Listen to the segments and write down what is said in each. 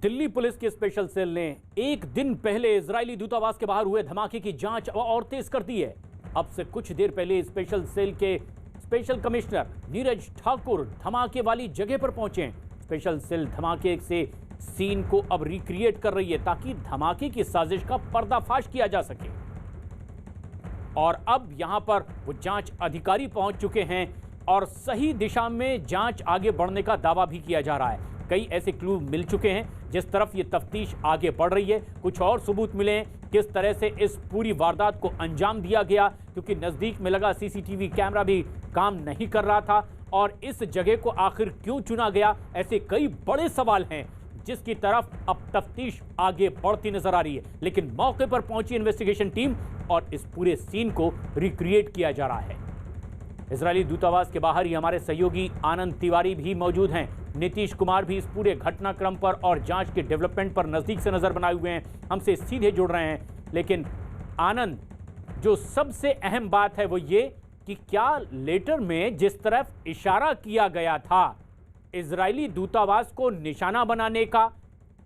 Delhi police की special cell ने एक दिन पहले इजरायली दूतावास के बाहर हुए धमाके की जांच और तेज कर दी है। अब से कुछ देर पहले स्पेशल सेल के स्पेशल कमिश्नर नीरज ठाकुर धमाके वाली जगह पर पहुंचे हैं। स्पेशल सेल धमाके से सीन को अब रिक्रिएट कर रही है ताकि धमाके की साजिश का पर्दाफाश किया जा सके। और अब यहां पर वो जांच अधिकारी पहुंच चुके हैं और सही दिशा में जांच आगे बढ़ने का दावा भी किया जा रहा है। कई ऐसे क्लू मिल चुके हैं जिस तरफ ये तफ्तीश आगे बढ़ रही है। कुछ और सबूत मिले हैं किस तरह से इस पूरी वारदात को अंजाम दिया गया, क्योंकि नजदीक में लगा सीसीटीवी कैमरा भी काम नहीं कर रहा था। और इस जगह को आखिर क्यों चुना गया, ऐसे कई बड़े सवाल हैं जिसकी तरफ अब तफ्तीश आगे बढ़ती नजर आ रही है। लेकिन मौके पर पहुंची इन्वेस्टिगेशन टीम और इस पूरे सीन को रिक्रिएट किया जा रहा है। इजरायली दूतावास के बाहर ही हमारे सहयोगी आनंद तिवारी भी मौजूद हैं। नीतीश कुमार भी इस पूरे घटनाक्रम पर और जांच के डेवलपमेंट पर नजदीक से नजर बनाए हुए हैं, हमसे सीधे जुड़ रहे हैं। लेकिन आनंद, जो सबसे अहम बात है वो ये कि क्या लेटर में जिस तरफ इशारा किया गया था इजरायली दूतावास को निशाना बनाने का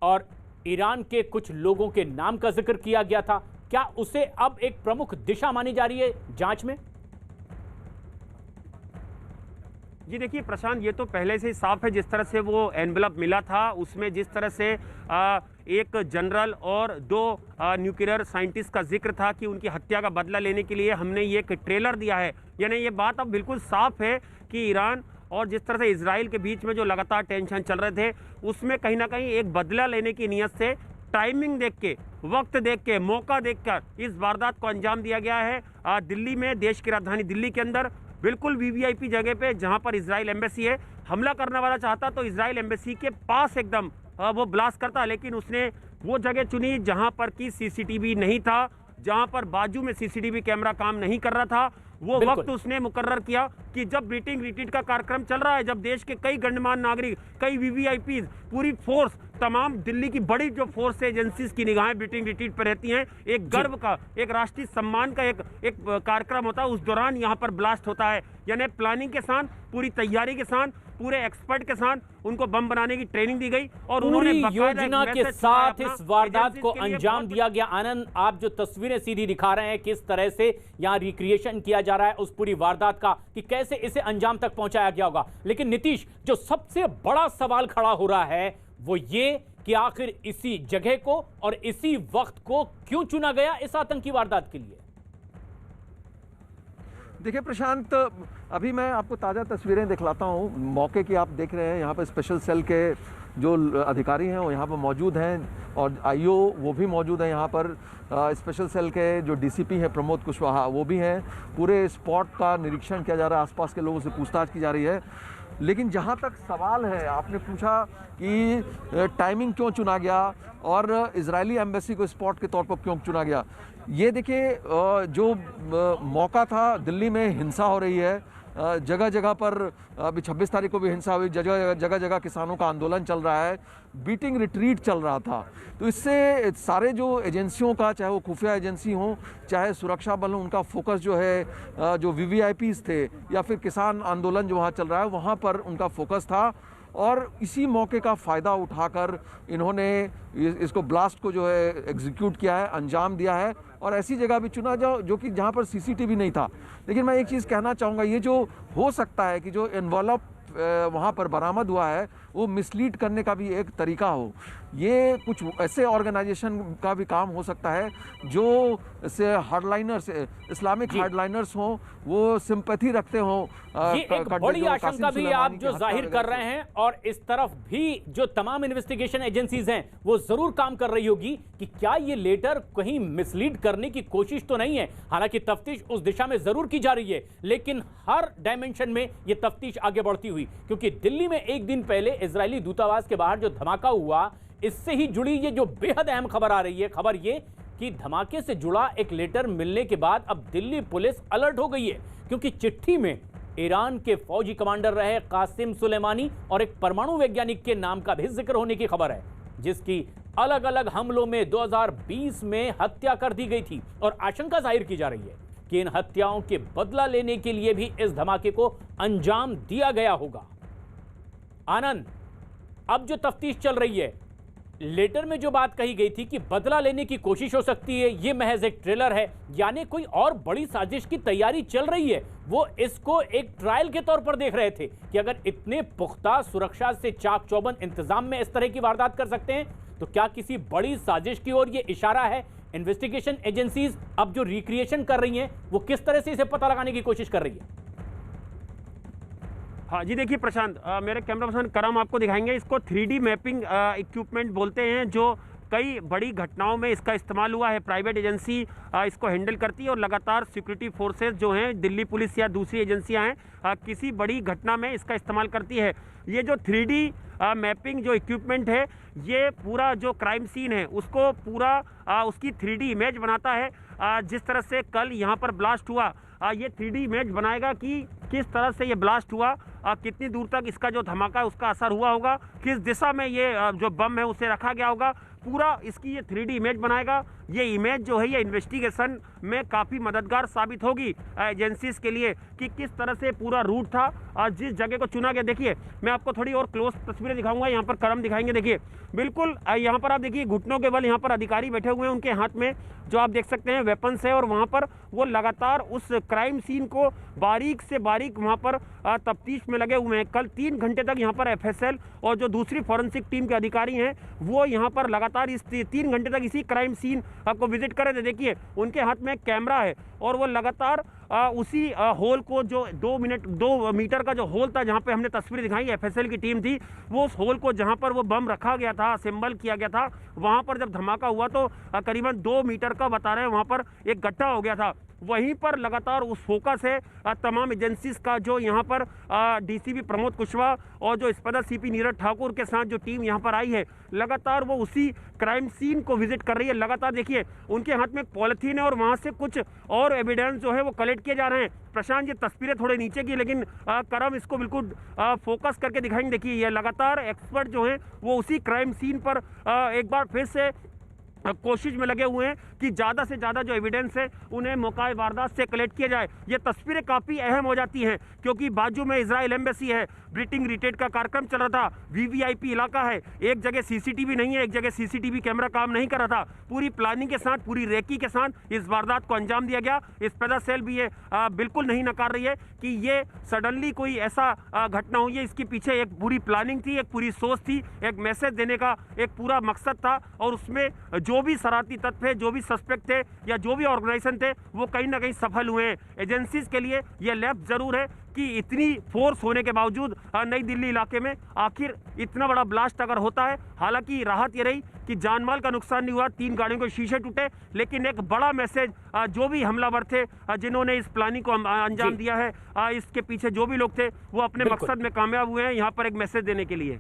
और ईरान के कुछ लोगों के नाम का जिक्र किया गया था, क्या उसे अब एक प्रमुख दिशा मानी जा रही है जांच में? जी देखिए प्रशांत, ये तो पहले से ही साफ है। जिस तरह से वो एनवेलप मिला था उसमें जिस तरह से एक जनरल और 2 न्यूक्लियर साइंटिस्ट का जिक्र था कि उनकी हत्या का बदला लेने के लिए हमने ये एक ट्रेलर दिया है, यानी ये बात अब बिल्कुल साफ है कि ईरान और जिस तरह से इजराइल के बीच में जो लगातार टेंशन चल रहे थे उसमें कहीं ना कहीं एक बदला लेने की नीयत से टाइमिंग देख के, वक्त देख के, मौका देखकर इस वारदात को अंजाम दिया गया है। दिल्ली में, देश की राजधानी दिल्ली के अंदर बिल्कुल वीवीआईपी जगह पे जहां पर इजराइल एम्बेसी है, हमला करने वाला चाहता तो इजराइल एम्बेसी के पास एकदम वो ब्लास्ट करता, लेकिन उसने वो जगह चुनी जहां पर की सीसीटीवी नहीं था, जहां पर बाजू में सीसीटीवी कैमरा काम नहीं कर रहा था। वो वक्त उसने मुकर्रर किया कि जब मीटिंग रिट्रीट का कार्यक्रम चल रहा है, जब देश के कई गणमान्य नागरिक, कई वीवीआईपी, पूरी फोर्स, तमाम दिल्ली की बड़ी जो फोर्स एजेंसीज की निगाहें मीटिंग रिट्रीट पर रहती हैं, एक गर्व का, एक राष्ट्रीय सम्मान का एक कार्यक्रम होता है, उस दौरान यहाँ पर ब्लास्ट होता है। यानी प्लानिंग के साथ, पूरी तैयारी के साथ, पूरे एक्सपर्ट के साथ उनको बम बनाने की ट्रेनिंग दी गई और उन्होंने योजना के साथ इस वारदात को अंजाम दिया गया। आनंद, आप जो तस्वीरें सीधी दिखा रहे हैं, किस तरह से यहाँ रिक्रिएशन किया जा रहा है उस पूरी वारदात का कि कैसे इसे अंजाम तक पहुंचाया गया होगा। लेकिन नीतीश, जो सबसे बड़ा सवाल खड़ा हो रहा है वो ये कि आखिर इसी जगह को और इसी वक्त को क्यों चुना गया इस आतंकी वारदात के लिए? देखिए प्रशांत, अभी मैं आपको ताज़ा तस्वीरें दिखलाता हूँ मौके की। आप देख रहे हैं यहाँ पर स्पेशल सेल के जो अधिकारी हैं वो यहाँ पर मौजूद हैं और आईओ वो भी मौजूद हैं यहाँ पर। स्पेशल सेल के जो डीसीपी हैं प्रमोद कुशवाहा वो भी हैं। पूरे स्पॉट का निरीक्षण किया जा रहा है, आसपास के लोगों से पूछताछ की जा रही है। लेकिन जहाँ तक सवाल है, आपने पूछा कि टाइमिंग क्यों चुना गया और इजरायली एम्बेसी को स्पॉट के तौर पर क्यों चुना गया। ये देखिए, जो मौका था, दिल्ली में हिंसा हो रही है, जगह जगह पर अभी 26 तारीख को भी हिंसा हुई, जगह जगह किसानों का आंदोलन चल रहा है, बीटिंग रिट्रीट चल रहा था। तो इससे सारे जो एजेंसियों का, चाहे वो खुफिया एजेंसी हो, चाहे सुरक्षा बल हो, उनका फोकस जो है, जो वीवीआईपीज थे या फिर किसान आंदोलन जो वहाँ चल रहा है वहाँ पर उनका फोकस था। और इसी मौके का फ़ायदा उठाकर इन्होंने इसको ब्लास्ट को जो है एग्जीक्यूट किया है, अंजाम दिया है और ऐसी जगह भी चुना जो कि जहाँ पर सीसीटीवी नहीं था। लेकिन मैं एक चीज़ कहना चाहूँगा, ये जो हो सकता है कि जो एनवलप वहाँ पर बरामद हुआ है वो मिसलीड करने का भी एक तरीका हो। ये कुछ ऐसे ऑर्गेनाइजेशन का भी काम हो सकता है जो से हार्डलाइनर्स, इस्लामिक हार्डलाइनर्स हों, वो सिंपैथी रखते हों। ये एक बड़ी आशंका भी आप जो जाहिर कर रहे हैं और इस तरफ भी जो तमाम इन्वेस्टिगेशन एजेंसीज हैं वो जरूर काम कर रही होगी कि क्या ये लेटर कहीं मिसलीड करने की कोशिश तो नहीं है। हालांकि तफ्तीश उस दिशा में जरूर की जा रही है, लेकिन हर डायमेंशन में ये तफ्तीश आगे बढ़ती हुई, क्योंकि दिल्ली में एक दिन पहले इजरायली दूतावास के बाहर जो धमाका हुआ, इससे ही जुड़ी ये जो बेहद अहम खबर आ रही है, खबर ये कि धमाके से जुड़ा एक लेटर मिलने के बाद अब दिल्ली पुलिस अलर्ट हो गई है, क्योंकि चिट्ठी में ईरान के फौजी कमांडर रहे कासिम सुलेमानी और एक परमाणु वैज्ञानिक के नाम का भी जिक्र होने की खबर है, जिसकी अलग अलग हमलों में 2020 में हत्या कर दी गई थी। और आशंका जाहिर की जा रही है कि इन हत्याओं के बदला लेने के लिए भी इस धमाके को अंजाम दिया गया होगा। आनंद, अब जो तफ्तीश चल रही है लेटर में जो बात कही गई थी कि बदला लेने की कोशिश हो सकती है, ये महज एक ट्रेलर है, यानी कोई और बड़ी साजिश की तैयारी चल रही है। वो इसको एक ट्रायल के तौर पर देख रहे थे कि अगर इतने पुख्ता सुरक्षा से चाक चौबंद इंतजाम में इस तरह की वारदात कर सकते हैं तो क्या किसी बड़ी साजिश की ओर ये इशारा है। इन्वेस्टिगेशन एजेंसीज अब जो रिक्रिएशन कर रही हैं वो किस तरह से इसे पता लगाने की कोशिश कर रही है। हाँ जी, देखिए प्रशांत, मेरे कैमरा पर्सन करम आपको दिखाएंगे। इसको 3D मैपिंग इक्विपमेंट बोलते हैं, जो कई बड़ी घटनाओं में इसका इस्तेमाल हुआ है। प्राइवेट एजेंसी इसको हैंडल करती है और लगातार सिक्योरिटी फोर्सेस जो हैं, दिल्ली पुलिस या दूसरी एजेंसियां हैं, किसी बड़ी घटना में इसका इस्तेमाल करती है। ये जो 3D मैपिंग जो इक्विपमेंट है, ये पूरा जो क्राइम सीन है उसको पूरा उसकी 3D इमेज बनाता है। जिस तरह से कल यहाँ पर ब्लास्ट हुआ, ये 3D इमेज बनाएगा कि किस तरह से ये ब्लास्ट हुआ, कितनी दूर तक इसका जो धमाका है उसका असर हुआ होगा, किस दिशा में ये जो बम है उसे रखा गया होगा, पूरा इसकी ये 3D इमेज बनाएगा। ये इमेज जो है ये इन्वेस्टिगेशन में काफ़ी मददगार साबित होगी एजेंसीज के लिए कि किस तरह से पूरा रूट था, जिस जगह को चुना गया। देखिए, मैं आपको थोड़ी और क्लोज तस्वीरें दिखाऊंगा, यहाँ पर करम दिखाएंगे। देखिए बिल्कुल यहाँ पर आप देखिए घुटनों के बल यहाँ पर अधिकारी बैठे हुए हैं, उनके हाथ में जो आप देख सकते हैं वेपन्स है, और वहाँ पर वो लगातार उस क्राइम सीन को बारीक से बारीक वहाँ पर तफ्तीश में लगे हुए हैं। कल 3 घंटे तक यहाँ पर FSL और जो दूसरी फॉरेंसिक टीम के अधिकारी हैं वो यहाँ पर लगातार इस 3 घंटे तक इसी क्राइम सीन को विजिट कर रहे थे। देखिए उनके हाथ में कैमरा है और वो लगातार उसी होल को, जो 2 मीटर का जो होल था जहाँ पे हमने तस्वीर दिखाई, FSL की टीम थी, वो उस होल को जहाँ पर वो बम रखा गया था, असेंबल किया गया था, वहाँ पर जब धमाका हुआ तो करीबन 2 मीटर का बता रहे हैं वहाँ पर एक गड्ढा हो गया था। वहीं पर लगातार उस फोकस है तमाम एजेंसीज का, जो यहाँ पर DCP प्रमोद कुशवाहा और जो इंस्पेक्टर CP नीरज ठाकुर के साथ जो टीम यहाँ पर आई है, लगातार वो उसी क्राइम सीन को विजिट कर रही है। लगातार देखिए उनके हाथ में पॉलिथीन है और वहाँ से कुछ और एविडेंस जो है वो कलेक्ट किए जा रहे हैं। प्रशांत, ये तस्वीरें थोड़े नीचे की, लेकिन करम इसको बिल्कुल फोकस करके दिखाएंगे। देखिए ये लगातार एक्सपर्ट जो हैं वो उसी क्राइम सीन पर एक बार फिर से कोशिश में लगे हुए हैं कि ज़्यादा से ज़्यादा जो एविडेंस है उन्हें मौका वारदात से कलेक्ट किया जाए। ये तस्वीरें काफ़ी अहम हो जाती हैं क्योंकि बाजू में इजराइल एम्बेसी है, ब्रीटिंग रिट्रीट का कार्यक्रम चल रहा था, VVIP इलाका है, एक जगह CCTV नहीं है, एक जगह CCTV कैमरा काम नहीं कर रहा था। पूरी प्लानिंग के साथ, पूरी रेकी के साथ इस वारदात को अंजाम दिया गया। इंस्पेक्टर सेल भी ये बिल्कुल नहीं नकार रही है कि ये सडनली कोई ऐसा घटना हुई है। इसके पीछे एक पूरी प्लानिंग थी, एक पूरी सोच थी, एक मैसेज देने का एक पूरा मकसद था, और उसमें जो भी शरारती तत्व है, जो भी सस्पेक्ट थे या जो भी ऑर्गेनाइजेशन थे, वो कहीं ना कहीं सफल हुए हैं। एजेंसीज के लिए यह लैप जरूर है कि इतनी फोर्स होने के बावजूद नई दिल्ली इलाके में आखिर इतना बड़ा ब्लास्ट अगर होता है। हालांकि राहत ये रही कि जानमाल का नुकसान नहीं हुआ, 3 गाड़ियों के शीशे टूटे, लेकिन एक बड़ा मैसेज जो भी हमलावर थे, जिन्होंने इस प्लानिंग को अंजाम दिया है, इसके पीछे जो भी लोग थे वो अपने मकसद में कामयाब हुए हैं, यहाँ पर एक मैसेज देने के लिए।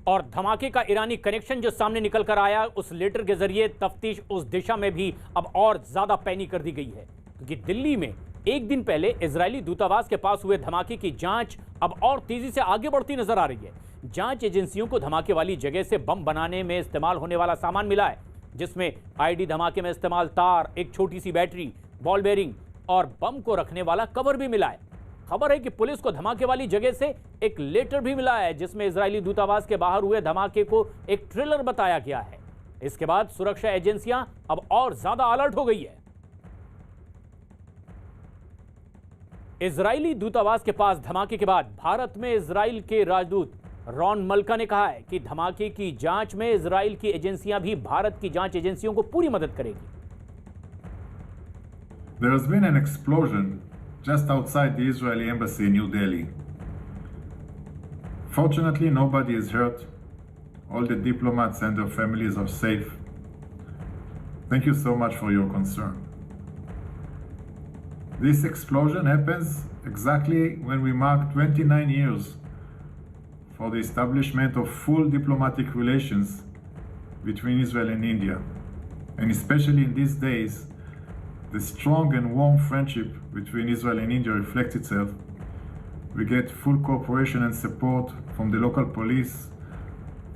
और धमाके का ईरानी कनेक्शन जो सामने निकल कर आया, उस लेटर के जरिए तफ्तीश उस दिशा में भी अब और ज्यादा पैनी कर दी गई है, क्योंकि दिल्ली में एक दिन पहले इजरायली दूतावास के पास हुए धमाके की जांच अब और तेजी से आगे बढ़ती नजर आ रही है। जांच एजेंसियों को धमाके वाली जगह से बम बनाने में इस्तेमाल होने वाला सामान मिला है, जिसमें ID धमाके में इस्तेमाल तार, एक छोटी सी बैटरी, बॉल बेरिंग और बम को रखने वाला कवर भी मिला है। खबर है कि पुलिस को धमाके वाली जगह से एक लेटर भी मिला है, जिसमें इजरायली दूतावास के बाहर हुए धमाके को एक ट्रेलर बताया गया है। इसके बाद सुरक्षा एजेंसियां अब और ज्यादा अलर्ट हो गई है। इजरायली दूतावास के पास धमाके के बाद भारत में इजराइल के राजदूत रॉन मल्का ने कहा है कि धमाके की जांच में इजराइल की एजेंसियां भी भारत की जांच एजेंसियों को पूरी मदद करेगी। There has been an explosion just outside the Israeli embassy in New Delhi. Fortunately, nobody is hurt. All the diplomats and their families are safe. Thank you so much for your concern. This explosion happens exactly when we mark 29 years for the establishment of full diplomatic relations between Israel and India. And especially in these days, the strong and warm friendship between Israel and India reflects itself. We get full cooperation and support from the local police,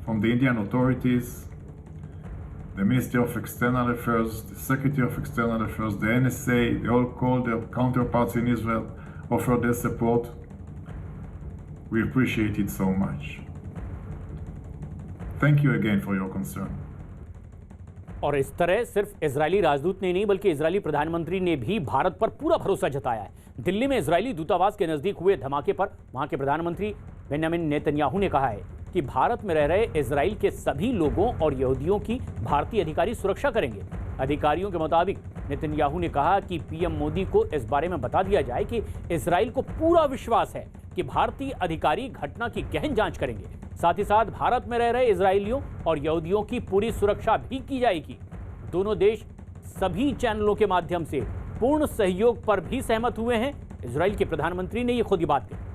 from the Indian authorities, the Ministry of External Affairs, the Secretary of External Affairs, the NSA. They all call their counterparts in Israel, offer their support. We appreciate it so much. Thank you again for your concern. और इस तरह सिर्फ Israeli राजदूत ने नहीं बल्कि Israeli प्रधानमंत्री ने भी भारत पर पूरा भरोसा जताया है। दिल्ली में इजरायली दूतावास के नजदीक हुए धमाके पर वहां के प्रधानमंत्री बेंजामिन नेतन्याहू ने कहा है कि भारत में रह रहे इजराइल के सभी लोगों और यहूदियों की भारतीय अधिकारी सुरक्षा करेंगे। अधिकारियों के मुताबिक नेतन्याहू ने कहा कि पीएम मोदी को इस बारे में बता दिया जाए कि इजराइल को पूरा विश्वास है कि भारतीय अधिकारी घटना की गहन जांच करेंगे। साथ ही साथ भारत में रह रहे इजरायलियों और यहूदियों की पूरी सुरक्षा भी की जाएगी। दोनों देश सभी चैनलों के माध्यम से पूर्ण सहयोग पर भी सहमत हुए हैं। इजराइल के प्रधानमंत्री ने यह खुद ही बात कही।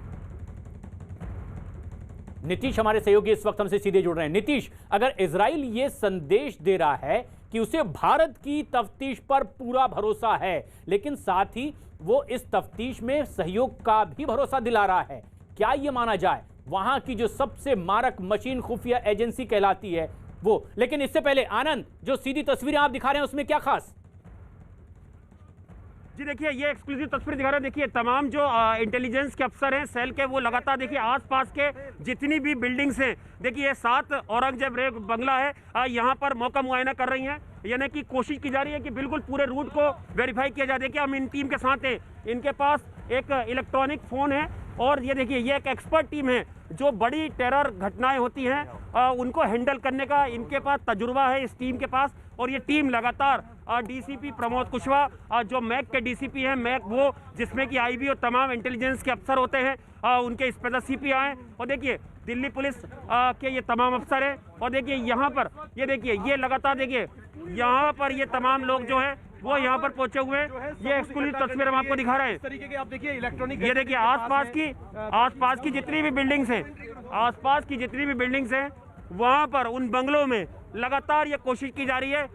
नीतीश हमारे सहयोगी इस वक्त हमसे सीधे जुड़ रहे हैं। नीतीश, अगर इजराइल ये संदेश दे रहा है कि उसे भारत की तफ्तीश पर पूरा भरोसा है, लेकिन साथ ही वो इस तफ्तीश में सहयोग का भी भरोसा दिला रहा है, क्या ये माना जाए वहां की जो सबसे मारक मशीन खुफिया एजेंसी कहलाती है वो? लेकिन इससे पहले आनंद, जो सीधी तस्वीरें आप दिखा रहे हैं उसमें क्या खास? जी देखिए, ये एक्सक्लूसिव तस्वीर दिखा रहे हैं। देखिए तमाम जो इंटेलिजेंस के अफसर हैं सेल के, वो लगातार देखिए आसपास के जितनी भी बिल्डिंग्स हैं, देखिए ये 7 औरंगजेब रे बंगला है, यहाँ पर मौका मुआयना कर रही हैं। यानी कि कोशिश की जा रही है कि बिल्कुल पूरे रूट को वेरीफाई किया जाए। देखिए हम इन टीम के साथ हैं, इनके पास एक इलेक्ट्रॉनिक फ़ोन है और ये देखिए ये एक एक्सपर्ट टीम है जो बड़ी टेरर घटनाएं होती हैं उनको हैंडल करने का इनके पास तजुर्बा है इस टीम के पास। और ये टीम लगातार डीसीपी प्रमोद कुशवाहा जो मैक के डीसीपी हैं, मैक वो जिसमें कि आईबी और तमाम इंटेलिजेंस के अफसर होते हैं, उनके स्पेशल सीपी आए। और देखिए दिल्ली पुलिस के ये तमाम अफसर हैं। और देखिए यहाँ पर ये देखिए ये लगातार देखिए यहाँ पर ये तमाम लोग जो है वो यहाँ पर पहुंचे हुए हैं। ये एक्सक्लूसिव तस्वीर हम आपको दिखा रहे हैं। तरीके के आप देखिए इलेक्ट्रॉनिक, ये देखिए आसपास की जितनी भी बिल्डिंग्स हैं, आसपास की जितनी भी बिल्डिंग्स हैं वहाँ पर उन बंगलों में लगातार ये कोशिश की जा रही है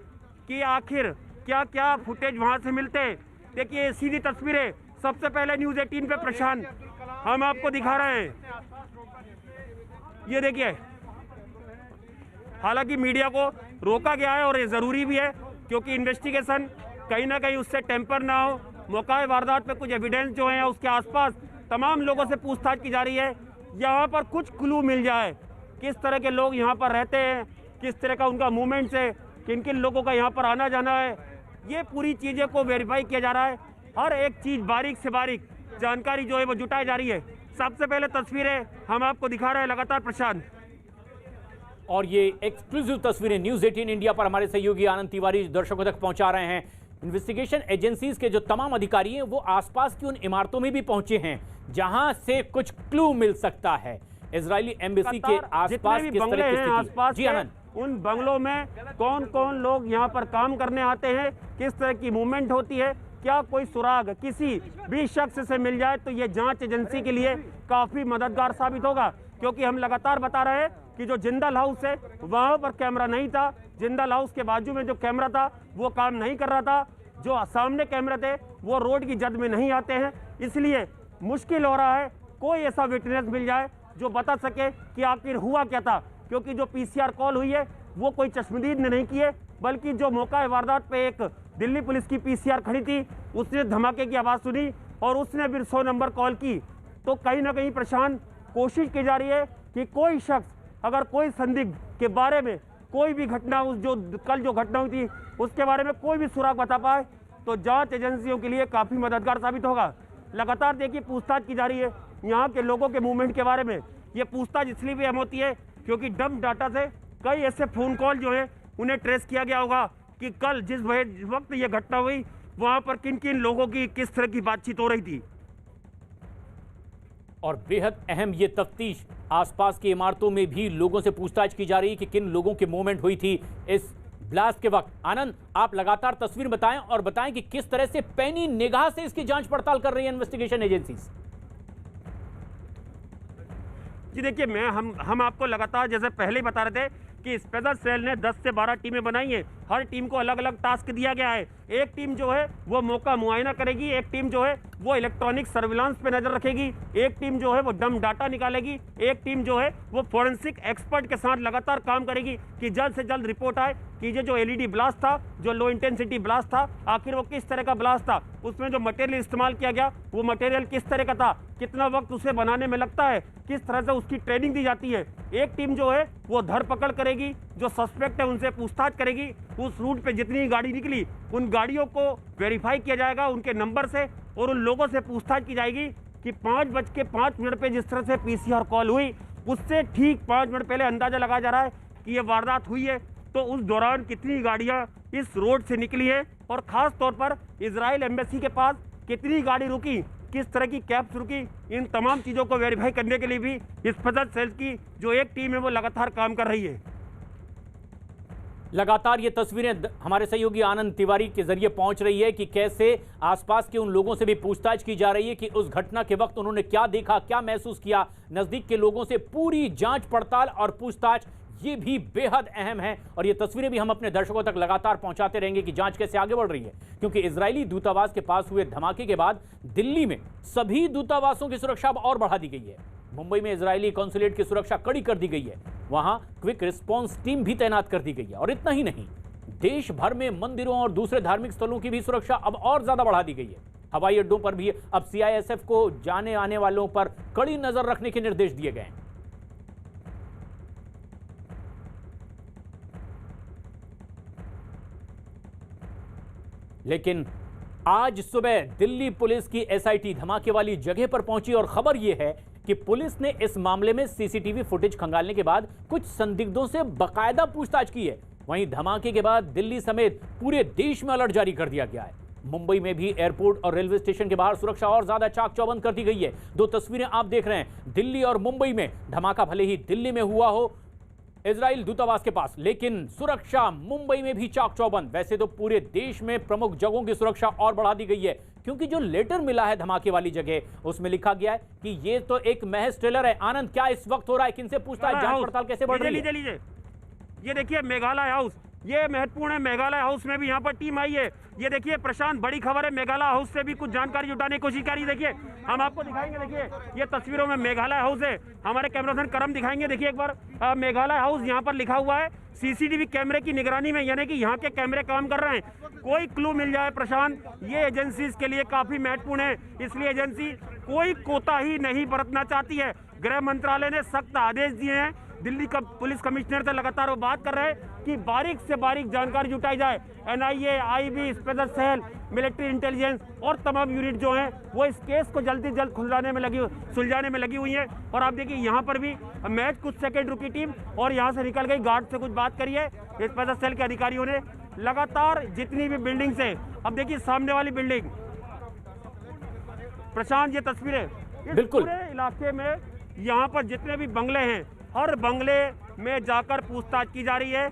कि आखिर क्या क्या फुटेज वहाँ से मिलते हैं। देखिए सीधी तस्वीरें सबसे पहले न्यूज़ 18 पे प्रशांत हम आपको दिखा रहे हैं। ये देखिए, हालांकि मीडिया को रोका गया है और ये ज़रूरी भी है क्योंकि इन्वेस्टिगेशन कहीं ना कहीं उससे टेम्पर ना हो। मौका वारदात पे कुछ एविडेंस जो है उसके आसपास तमाम लोगों से पूछताछ की जा रही है। यहाँ पर कुछ क्लू मिल जाए किस तरह के लोग यहाँ पर रहते हैं, किस तरह का उनका मूवमेंट्स है, किन किन लोगों का यहाँ पर आना जाना है, ये पूरी चीज़ें को वेरीफाई किया जा रहा है। हर एक चीज़ बारीक से बारीक जानकारी जो है वो जुटाई जा रही है। सबसे पहले तस्वीरें हम आपको दिखा रहे हैं लगातार प्रशांत। और ये एक्सक्लूसिव तस्वीरें न्यूज़ 18 इंडिया पर हमारे सहयोगी आनंद तिवारी दर्शकों तक पहुंचा रहे हैं। इन्वेस्टिगेशन एजेंसीज के जो तमाम अधिकारी हैं वो आसपास की उन इमारतों में भी पहुंचे हैं जहां से कुछ क्लू मिल सकता है। इजरायली एम्बेसी के आसपास किस तरह की स्थिति? जी आनंद, उन बंगलों में कौन कौन लोग यहाँ पर काम करने आते हैं, किस तरह की मूवमेंट होती है, क्या कोई सुराग किसी भी शख्स से मिल जाए तो ये जांच एजेंसी के लिए काफ़ी मददगार साबित होगा। क्योंकि हम लगातार बता रहे हैं कि जो जिंदल हाउस है वहाँ पर कैमरा नहीं था, जिंदल हाउस के बाजू में जो कैमरा था वो काम नहीं कर रहा था, जो सामने कैमरे थे वो रोड की जद में नहीं आते हैं। इसलिए मुश्किल हो रहा है कोई ऐसा विटनेस मिल जाए जो बता सके कि आखिर हुआ क्या था। क्योंकि जो पीसीआर कॉल हुई है वो कोई चश्मदीद ने नहीं किए, बल्कि जो मौका वारदात पे एक दिल्ली पुलिस की पीसीआर खड़ी थी उसने धमाके की आवाज़ सुनी और उसने फिर 100 नंबर कॉल की। तो कहीं ना कहीं प्रशांत कोशिश की जा रही है कि कोई शख्स अगर कोई संदिग्ध के बारे में कोई भी घटना उस जो कल जो घटना हुई थी उसके बारे में कोई भी सुराग बता पाए तो जांच एजेंसियों के लिए काफ़ी मददगार साबित होगा। लगातार देखिए पूछताछ की जा रही है यहाँ के लोगों के मूवमेंट के बारे में। ये पूछताछ इसलिए भी अहम होती है क्योंकि डंप डाटा से कई ऐसे फ़ोन कॉल जो हैं उन्हें ट्रेस किया गया होगा कि कल जिस वक्त ये घटना हुई वहाँ पर किन किन लोगों की किस तरह की बातचीत हो रही थी। और बेहद अहम ये तफ्तीश, आसपास की इमारतों में भी लोगों से पूछताछ की जा रही है कि किन लोगों की मूवमेंट हुई थी इस ब्लास्ट के वक्त। आनंद, आप लगातार तस्वीर बताएं और बताएं कि किस तरह से पैनी निगाह से इसकी जांच पड़ताल कर रही है इन्वेस्टिगेशन एजेंसीज। जी देखिए, हम आपको लगातार जैसे पहले ही बता रहे थे कि स्पेशल सेल ने 10 से 12 टीमें बनाई हैं। हर टीम को अलग अलग टास्क दिया गया है। एक टीम जो है वो मौका मुआयना करेगी, एक टीम जो है वो इलेक्ट्रॉनिक सर्विलांस पे नजर रखेगी, एक टीम जो है वो डम डाटा निकालेगी, एक टीम जो है वो फोरेंसिक एक्सपर्ट के साथ लगातार काम करेगी कि जल्द से जल्द रिपोर्ट आए कि ये जो एलईडी ब्लास्ट था, जो लो इंटेंसिटी ब्लास्ट था, आखिर वो किस तरह का ब्लास्ट था, उसमें जो मटेरियल इस्तेमाल किया गया वो मटेरियल किस तरह का था, कितना वक्त उसे बनाने में लगता है, किस तरह से उसकी ट्रेनिंग दी जाती है। एक टीम जो है वो धरपकड़ करेगी, जो सस्पेक्ट है उनसे पूछताछ करेगी। उस रूट पे जितनी गाड़ी निकली उन गाड़ियों को वेरीफाई किया जाएगा उनके नंबर से, और उन लोगों से पूछताछ की जाएगी कि 5:05 पे जिस तरह से पीसीआर कॉल हुई उससे ठीक 5 मिनट पहले अंदाजा लगाया जा रहा है कि ये वारदात हुई है। तो उस दौरान कितनी गाड़ियां इस रोड से निकली है और ख़ास तौर पर इजराइल एम्बेसी के पास कितनी गाड़ी रुकी, किस तरह की कैब्स रुकी, इन तमाम चीज़ों को वेरीफाई करने के लिए भी इस स्पेशल सेल की जो एक टीम है वो लगातार काम कर रही है। लगातार ये तस्वीरें हमारे सहयोगी आनंद तिवारी के जरिए पहुंच रही है कि कैसे आसपास के उन लोगों से भी पूछताछ की जा रही है कि उस घटना के वक्त उन्होंने क्या देखा, क्या महसूस किया। नजदीक के लोगों से पूरी जांच पड़ताल और पूछताछ ये भी बेहद अहम है, और ये तस्वीरें भी हम अपने दर्शकों तक लगातार पहुंचाते रहेंगे कि जांच कैसे आगे बढ़ रही है, क्योंकि इजरायली दूतावास के पास हुए धमाके के बाद दिल्ली में सभी दूतावासों की सुरक्षा अब और बढ़ा दी गई है। मुंबई में इजरायली कॉन्सुलेट की सुरक्षा कड़ी कर दी गई है, वहां क्विक रिस्पॉन्स टीम भी तैनात कर दी गई है। और इतना ही नहीं, देश भर में मंदिरों और दूसरे धार्मिक स्थलों की भी सुरक्षा अब और ज्यादा बढ़ा दी गई है। हवाई अड्डों पर भी अब सीआईएसएफ को जाने आने वालों पर कड़ी नजर रखने के निर्देश दिए गए हैं। लेकिन आज सुबह दिल्ली पुलिस की एसआईटी धमाके वाली जगह पर पहुंची और खबर यह है कि पुलिस ने इस मामले में सीसीटीवी फुटेज खंगालने के बाद कुछ संदिग्धों से बकायदा पूछताछ की है। वहीं धमाके के बाद दिल्ली समेत पूरे देश में अलर्ट जारी कर दिया गया है। मुंबई में भी एयरपोर्ट और रेलवे स्टेशन के बाहर सुरक्षा और ज्यादा चाक चौबंद कर दी गई है। दो तस्वीरें आप देख रहे हैं, दिल्ली और मुंबई में। धमाका भले ही दिल्ली में हुआ हो इजराइल दूतावास के पास, लेकिन सुरक्षा मुंबई में भी चाक चौबंद। वैसे तो पूरे देश में प्रमुख जगहों की सुरक्षा और बढ़ा दी गई है, क्योंकि जो लेटर मिला है धमाके वाली जगह उसमें लिखा गया है कि ये तो एक महज ट्रेलर है। आनंद, क्या इस वक्त हो रहा है, किनसे पूछताछ जांच पड़ताल कैसे बढ़ रही है? ये देखिए मेघालय हाउस, ये महत्वपूर्ण है। मेघालय हाउस में भी यहाँ पर टीम आई है। ये देखिए प्रशांत, बड़ी खबर है, मेघालय हाउस से भी कुछ जानकारी जुटाने की कोशिश करी। देखिए हम आपको दिखाएंगे, देखिए ये तस्वीरों में मेघालय हाउस है। हमारे कैमरामैन करम दिखाएंगे। देखिए एक बार मेघालय हाउस यहाँ पर लिखा हुआ है। सीसीटीवी कैमरे की निगरानी में, यानी कि यहाँ के कैमरे काम कर रहे हैं। कोई क्लू मिल जाए प्रशांत, ये एजेंसी के लिए काफी महत्वपूर्ण है, इसलिए एजेंसी कोई कोताही नहीं बरतना चाहती है। गृह मंत्रालय ने सख्त आदेश दिए हैं। दिल्ली का पुलिस कमिश्नर से लगातार वो बात कर रहे हैं कि बारीक से बारीक जानकारी जुटाई जाए। NIA, IB, special cell, military intelligence और तमाम यूनिट जो हैं वो इस केस को जल्द से जल्द सुलझाने में लगी हुई हैं। और आप देखिए यहाँ पर भी मैच कुछ सेकंड रुकी टीम और यहाँ से निकल गई। गार्ड से कुछ बात करिए स्पेशल सेल के अधिकारियों ने। लगातार जितनी भी बिल्डिंग्स है, अब देखिए सामने वाली बिल्डिंग, प्रशांत ये तस्वीरें बिल्कुल पूरे इलाके में, यहाँ पर जितने भी बंगले हैं हर बंगले में जाकर पूछताछ की जा रही है।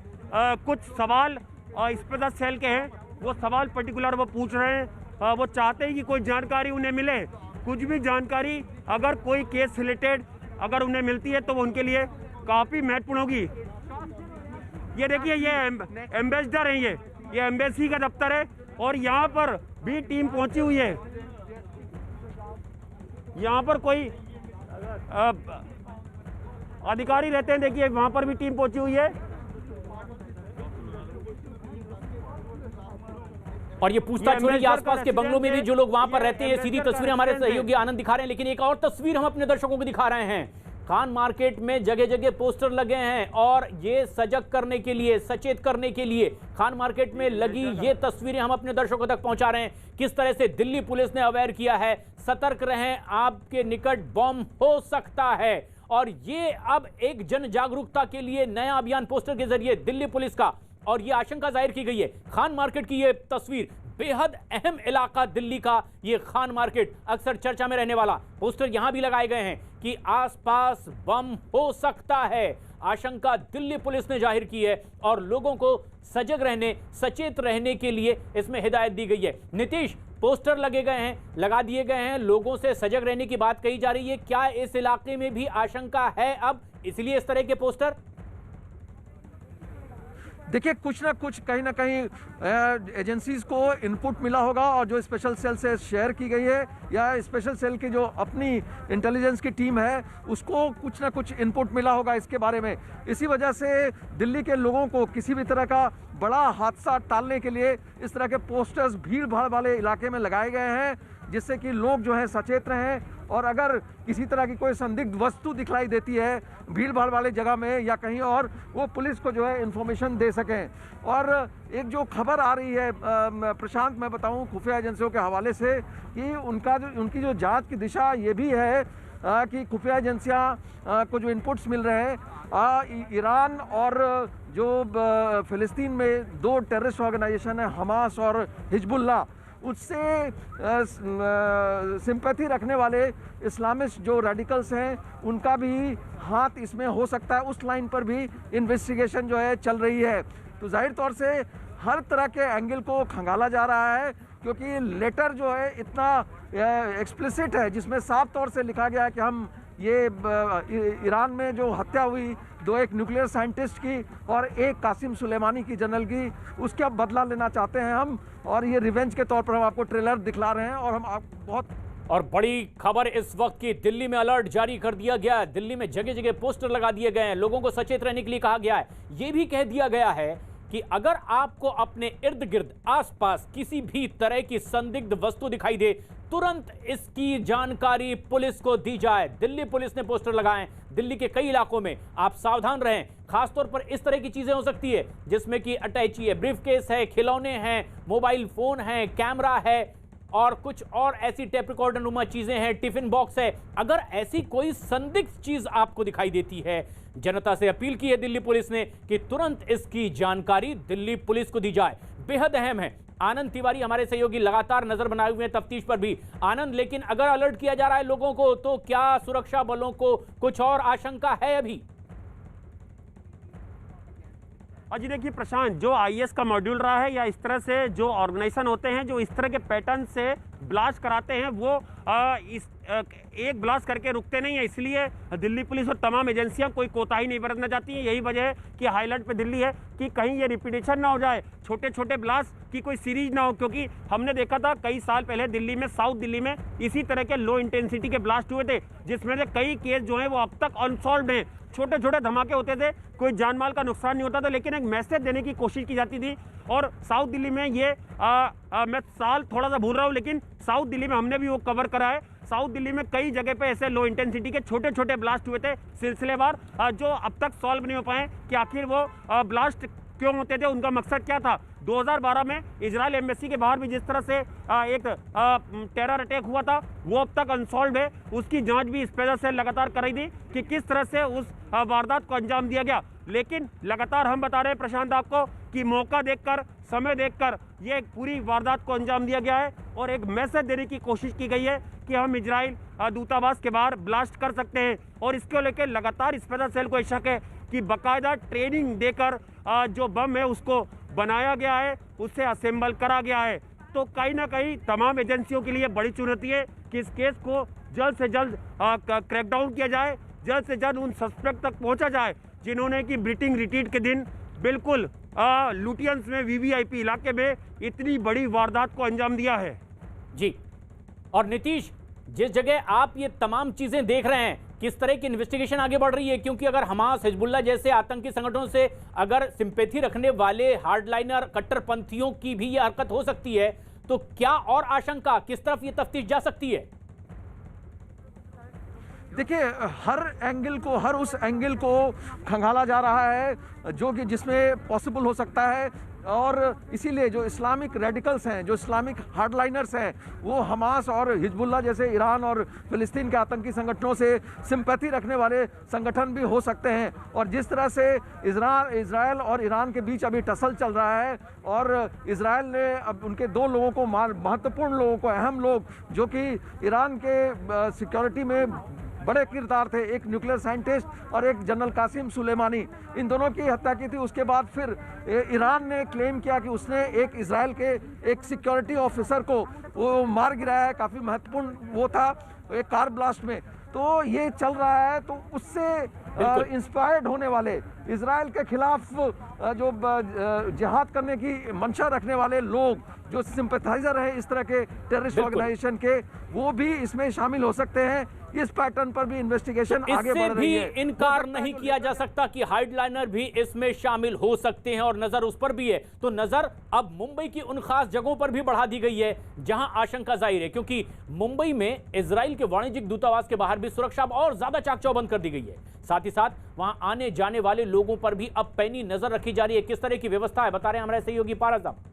कुछ सवाल स्पेशल सेल के हैं, वो सवाल पर्टिकुलर वो पूछ रहे हैं। वो चाहते हैं कि कोई जानकारी उन्हें मिले, कुछ भी जानकारी अगर कोई केस रिलेटेड अगर उन्हें मिलती है तो वो उनके लिए काफ़ी महत्वपूर्ण होगी। ये देखिए ये एम्बेसडर है, ये एम्बेसी का दफ्तर है और यहाँ पर भी टीम पहुँची हुई है। यहाँ पर कोई अधिकारी रहते हैं, देखिए वहां पर भी टीम पहुंची हुई है। और ये पूछताछ हो रही है आसपास के बंगलों में भी जो लोग वहां पर रहते हैं। सीधी तस्वीरें हमारे सहयोगी आनंद दिखा रहे हैं, लेकिन एक और तस्वीर हम अपने दर्शकों को दिखा रहे हैं। खान मार्केट में जगह जगह पोस्टर लगे हैं और ये सजग करने के लिए, सचेत करने के लिए खान मार्केट में लगी ये तस्वीरें हम अपने दर्शकों तक पहुंचा रहे हैं। किस तरह से दिल्ली पुलिस ने अवेयर किया है, सतर्क रहें, आपके निकट बम हो सकता है। और ये अब एक जन जागरूकता के लिए नया अभियान पोस्टर के जरिए दिल्ली पुलिस का, और ये आशंका जाहिर की गई है। खान मार्केट की ये तस्वीर, बेहद अहम इलाका दिल्ली का ये खान मार्केट, अक्सर चर्चा में रहने वाला। पोस्टर यहां भी लगाए गए हैं कि आसपास बम हो सकता है। आशंका दिल्ली पुलिस ने जाहिर की है और लोगों को सजग रहने, सचेत रहने के लिए इसमें हिदायत दी गई है। नीतीश, पोस्टर लगे गए हैं, लगा दिए गए हैं, लोगों से सजग रहने की बात कही जा रही है। क्या इस इलाके में भी आशंका है अब, इसलिए इस तरह के पोस्टर? देखिए कुछ ना कुछ कहीं ना कहीं एजेंसीज को इनपुट मिला होगा और जो स्पेशल सेल से शेयर की गई है या स्पेशल सेल की जो अपनी इंटेलिजेंस की टीम है उसको कुछ ना कुछ इनपुट मिला होगा इसके बारे में। इसी वजह से दिल्ली के लोगों को किसी भी तरह का बड़ा हादसा टालने के लिए इस तरह के पोस्टर्स भीड़ भाड़ वाले इलाके में लगाए गए हैं। जिससे कि लोग जो है सचेत रहें, और अगर किसी तरह की कोई संदिग्ध वस्तु दिखलाई देती है भीड़ भाड़ वाले जगह में या कहीं और, वो पुलिस को जो है इन्फॉर्मेशन दे सकें। और एक जो खबर आ रही है प्रशांत, मैं बताऊं खुफिया एजेंसियों के हवाले से कि उनकी जो जांच की दिशा ये भी है कि खुफिया एजेंसियां को जो इनपुट्स मिल रहे हैं, ईरान और जो फ़िलिस्तीन में 2 टेररिस्ट ऑर्गेनाइजेशन है हमास और हिजबुल्लाह, उससे सिंपैथी रखने वाले इस्लामिस्ट जो रेडिकल्स हैं उनका भी हाथ इसमें हो सकता है। उस लाइन पर भी इन्वेस्टिगेशन जो है चल रही है। तो जाहिर तौर से हर तरह के एंगल को खंगाला जा रहा है, क्योंकि लेटर जो है इतना एक्सप्लिसिट है जिसमें साफ तौर से लिखा गया है कि हम ये ईरान में जो हत्या हुई 2 एक न्यूक्लियर साइंटिस्ट की और एक कासिम सुलेमानी की जनरल की, उसका बदला लेना चाहते हैं हम, और ये रिवेंज के तौर पर हम आपको ट्रेलर दिखला रहे हैं। और हम बहुत और बड़ी खबर इस वक्त की, दिल्ली में अलर्ट जारी कर दिया गया है। दिल्ली में जगह जगह पोस्टर लगा दिए गए हैं, लोगों को सचेत रहने के लिए कहा गया है। यह भी कह दिया गया है कि अगर आपको अपने इर्द गिर्द आसपास किसी भी तरह की संदिग्ध वस्तु दिखाई दे, तुरंत इसकी जानकारी पुलिस को दी जाए। दिल्ली पुलिस ने पोस्टर लगाए, दिल्ली के कई इलाकों में। आप सावधान रहें, खासतौर पर इस तरह की चीजें हो सकती है जिसमें कि अटैची है, ब्रीफकेस है, खिलौने हैं, मोबाइल फोन है, कैमरा है और कुछ और ऐसी टेप रिकॉर्डर नुमा चीजें हैं, टिफिन बॉक्स है। अगर ऐसी कोई संदिग्ध चीज आपको दिखाई देती है, जनता से अपील की है दिल्ली पुलिस ने कि तुरंत इसकी जानकारी दिल्ली पुलिस को दी जाए। बेहद अहम है। आनंद तिवारी हमारे सहयोगी लगातार नजर बनाए हुए हैं तफ्तीश पर भी। आनंद, लेकिन अगर अलर्ट किया जा रहा है लोगों को, तो क्या सुरक्षा बलों को कुछ और आशंका है अभी? जी देखिए प्रशांत, जो आईएस का मॉड्यूल रहा है या इस तरह से जो ऑर्गेनाइजेशन होते हैं जो इस तरह के पैटर्न से ब्लास्ट कराते हैं, वो एक ब्लास्ट करके रुकते नहीं है। इसलिए दिल्ली पुलिस और तमाम एजेंसियां कोई कोताही नहीं बरतना चाहती हैं। यही वजह है कि हाई अलर्ट पे दिल्ली है कि कहीं ये रिपीटेशन ना हो जाए, छोटे छोटे ब्लास्ट की कोई सीरीज ना हो। क्योंकि हमने देखा था कई साल पहले दिल्ली में, साउथ दिल्ली में इसी तरह के लो इंटेंसिटी के ब्लास्ट हुए थे, जिसमें से कई केस जो है वो अब तक अनसॉल्व्ड हैं। छोटे छोटे धमाके होते थे, कोई जान माल का नुकसान नहीं होता था, लेकिन एक मैसेज देने की कोशिश की जाती थी। और साउथ दिल्ली में ये मैं साल थोड़ा सा भूल रहा हूँ, लेकिन साउथ दिल्ली में हमने भी वो कवर करा है। साउथ दिल्ली में कई जगह पे ऐसे लो इंटेंसिटी के छोटे छोटे ब्लास्ट हुए थे सिलसिलेवार, जो अब तक सॉल्व नहीं हो पाए कि आखिर वो ब्लास्ट क्यों होते थे, उनका मकसद क्या था। 2012 में इजराइल एम्बेसी के बाहर भी जिस तरह से एक टेरर अटैक हुआ था, वो अब तक अनसॉल्व है। उसकी जांच भी स्पेशल सेल लगातार कर रही थी कि किस तरह से उस वारदात को अंजाम दिया गया। लेकिन लगातार हम बता रहे हैं प्रशांत आपको कि मौका देखकर, समय देखकर ये पूरी वारदात को अंजाम दिया गया है और एक मैसेज देने की कोशिश की गई है कि हम इजराइल दूतावास के बाहर ब्लास्ट कर सकते हैं। और इसको लेकर लगातार स्पेशल सेल को शक है कि बाकायदा ट्रेनिंग देकर जो बम है उसको बनाया गया है, उससे असेंबल करा गया है। तो कहीं ना कहीं तमाम एजेंसियों के लिए बड़ी चुनौती है कि इस केस को जल्द से जल्द क्रैकडाउन किया जाए, जल्द से जल्द उन सस्पेक्ट तक पहुंचा जाए जिन्होंने कि ब्रीटिंग रिट्रीट के दिन बिल्कुल लुटियंस में वीवीआईपी इलाके में इतनी बड़ी वारदात को अंजाम दिया है। जी, और नीतीश, जिस जगह आप ये तमाम चीजें देख रहे हैं, किस तरह की इन्वेस्टिगेशन आगे बढ़ रही है? क्योंकि अगर हमास, हिजबुल्लाह जैसे आतंकी संगठनों से अगर सिंपैथी रखने वाले हार्डलाइनर कट्टरपंथियों की भी ये हरकत हो सकती है, तो क्या और आशंका, किस तरफ ये तफ्तीश जा सकती है? देखिए, हर एंगल को, हर उस एंगल को खंगाला जा रहा है जो कि जिसमें पॉसिबल हो सकता है। और इसीलिए जो इस्लामिक रेडिकल्स हैं, जो इस्लामिक हार्डलाइनर्स हैं, वो हमास और हिजबुल्लाह जैसे ईरान और फ़िलिस्तीन के आतंकी संगठनों से सिंपैथी रखने वाले संगठन भी हो सकते हैं। और जिस तरह से इजराइल और ईरान के बीच अभी टसल चल रहा है और इजराइल ने अब उनके 2 लोगों को, महत्वपूर्ण लोगों को, अहम लोग जो कि ईरान के सिक्योरिटी में बड़े किरदार थे, एक न्यूक्लियर साइंटिस्ट और एक जनरल कासिम सुलेमानी, इन दोनों की हत्या की थी। उसके बाद फिर ईरान ने क्लेम किया कि उसने एक इजराइल के एक सिक्योरिटी ऑफिसर को वो मार गिराया है, काफ़ी महत्वपूर्ण वो था एक कार ब्लास्ट में। तो ये चल रहा है। तो उससे इंस्पायर्ड होने वाले, इजराइल के खिलाफ जो जिहाद करने की मंशा रखने वाले लोग जो सिंपैथाइजर है इस तरह के टेररिस्ट ऑर्गेनाइजेशन के, वो भी इसमें शामिल हो सकते हैं। इस पैटर्न पर भी इन्वेस्टिगेशन आगे बढ़ रही है। इससे भी इनकार नहीं किया जा सकता कि हार्डलाइनर भी इसमें शामिल हो सकते हैं और नजर उस पर भी है। तो नजर अब मुंबई की उन खास जगहों पर भी बढ़ा दी गई है जहां आशंका जाहिर है, क्योंकि मुंबई में इजराइल के वाणिज्यिक दूतावास के बाहर भी सुरक्षा और ज्यादा चाक चौबंद कर दी गई है। साथ ही साथ वहां आने जाने वाले लोगों पर भी अब पैनी नजर रखी जा रही है। किस तरह की व्यवस्था है, बता रहे हैं हमारे सहयोगी पारस साहब।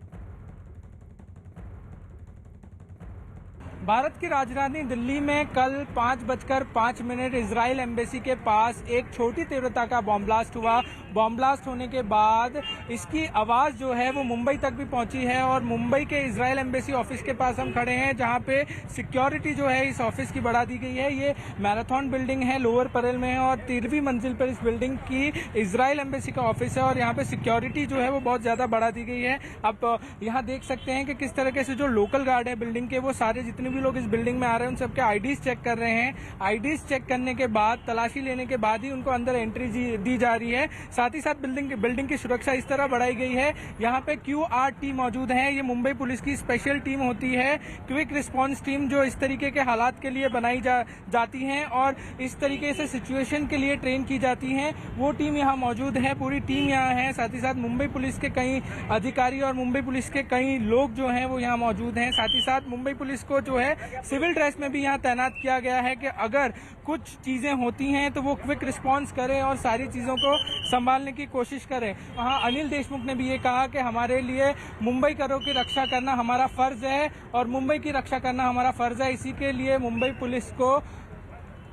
भारत की राजधानी दिल्ली में कल 5:05 इजराइल एम्बेसी के पास एक छोटी तीव्रता का बॉम्ब ब्लास्ट हुआ। बॉम्ब ब्लास्ट होने के बाद इसकी आवाज़ जो है वो मुंबई तक भी पहुंची है और मुंबई के इजराइल एम्बेसी ऑफिस के पास हम खड़े हैं, जहां पे सिक्योरिटी जो है इस ऑफिस की बढ़ा दी गई है। ये मैराथन बिल्डिंग है, लोअर परेल में है और 13वीं मंजिल पर इस बिल्डिंग की इजराइल एम्बेसी का ऑफिस है और यहाँ पे सिक्योरिटी जो है वो बहुत ज़्यादा बढ़ा दी गई है। अब यहाँ देख सकते हैं कि किस तरीके से जो लोकल गार्ड है बिल्डिंग के, वो सारे जितने भी लोग इस बिल्डिंग में आ रहे हैं उन सबके आईडीज चेक कर रहे हैं। आईडीज चेक करने के बाद, तलाशी लेने के बाद ही उनको अंदर एंट्री दी जा रही है। साथ ही साथ बिल्डिंग की सुरक्षा इस तरह बढ़ाई गई है। यहाँ पे QRT मौजूद है। ये मुंबई पुलिस की स्पेशल टीम होती है, क्विक रिस्पांस टीम, जो इस तरीके के हालात के लिए बनाई जाती हैं और इस तरीके से सिचुएशन के लिए ट्रेन की जाती हैं। वो टीम यहाँ मौजूद है, पूरी टीम यहाँ है। साथ ही साथ मुंबई पुलिस के कई अधिकारी और मुंबई पुलिस के कई लोग जो हैं वो यहाँ मौजूद हैं। साथ ही साथ मुंबई पुलिस को जो है सिविल ड्रेस में भी यहाँ तैनात किया गया है कि अगर कुछ चीजें होती हैं तो वो क्विक रिस्पांस करें और सारी चीजों को संभालने की कोशिश करें। वहाँ अनिल देशमुख ने भी ये कहा कि हमारे लिए मुंबई करों की रक्षा करना हमारा फर्ज है और मुंबई की रक्षा करना हमारा फर्ज है। इसी के लिए मुंबई पुलिस को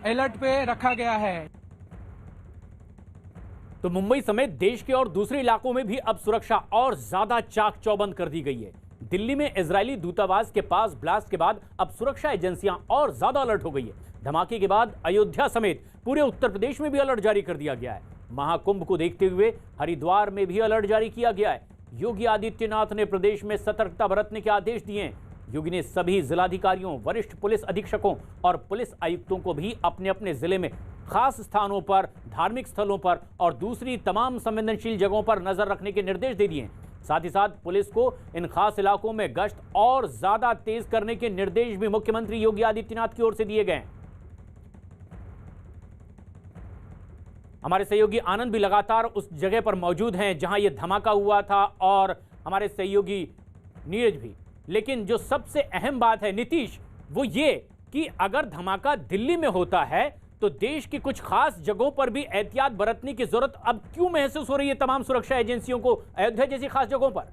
अलर्ट पे रखा गया है। तो मुंबई समेत देश के और दूसरे इलाकों में भी अब सुरक्षा और ज्यादा चाक चौबंद कर दी गई है। दिल्ली में इजरायली दूतावास के पास ब्लास्ट के बाद अब सुरक्षा एजेंसियां और ज्यादा अलर्ट हो गई है। धमाके के बाद अयोध्या समेत पूरे उत्तर प्रदेश में भी अलर्ट जारी कर दिया गया है। महाकुंभ को देखते हुए हरिद्वार में भी अलर्ट जारी किया गया है। योगी आदित्यनाथ ने प्रदेश में सतर्कता बरतने के आदेश दिए हैं। योगी ने सभी जिलाधिकारियों, वरिष्ठ पुलिस अधीक्षकों और पुलिस आयुक्तों को भी अपने अपने जिले में खास स्थानों पर, धार्मिक स्थलों पर और दूसरी तमाम संवेदनशील जगहों पर नजर रखने के निर्देश दे दिए हैं। साथ ही साथ पुलिस को इन खास इलाकों में गश्त और ज्यादा तेज करने के निर्देश भी मुख्यमंत्री योगी आदित्यनाथ की ओर से दिए गए हैं। हमारे सहयोगी आनंद भी लगातार उस जगह पर मौजूद हैं जहां यह धमाका हुआ था और हमारे सहयोगी नीरज भी। लेकिन जो सबसे अहम बात है नीतीश, वो ये कि अगर धमाका दिल्ली में होता है तो देश की कुछ खास जगहों पर भी एहतियात बरतने की जरूरत अब क्यों महसूस हो रही है तमाम सुरक्षा एजेंसियों को अयोध्या जैसी खास जगहों पर?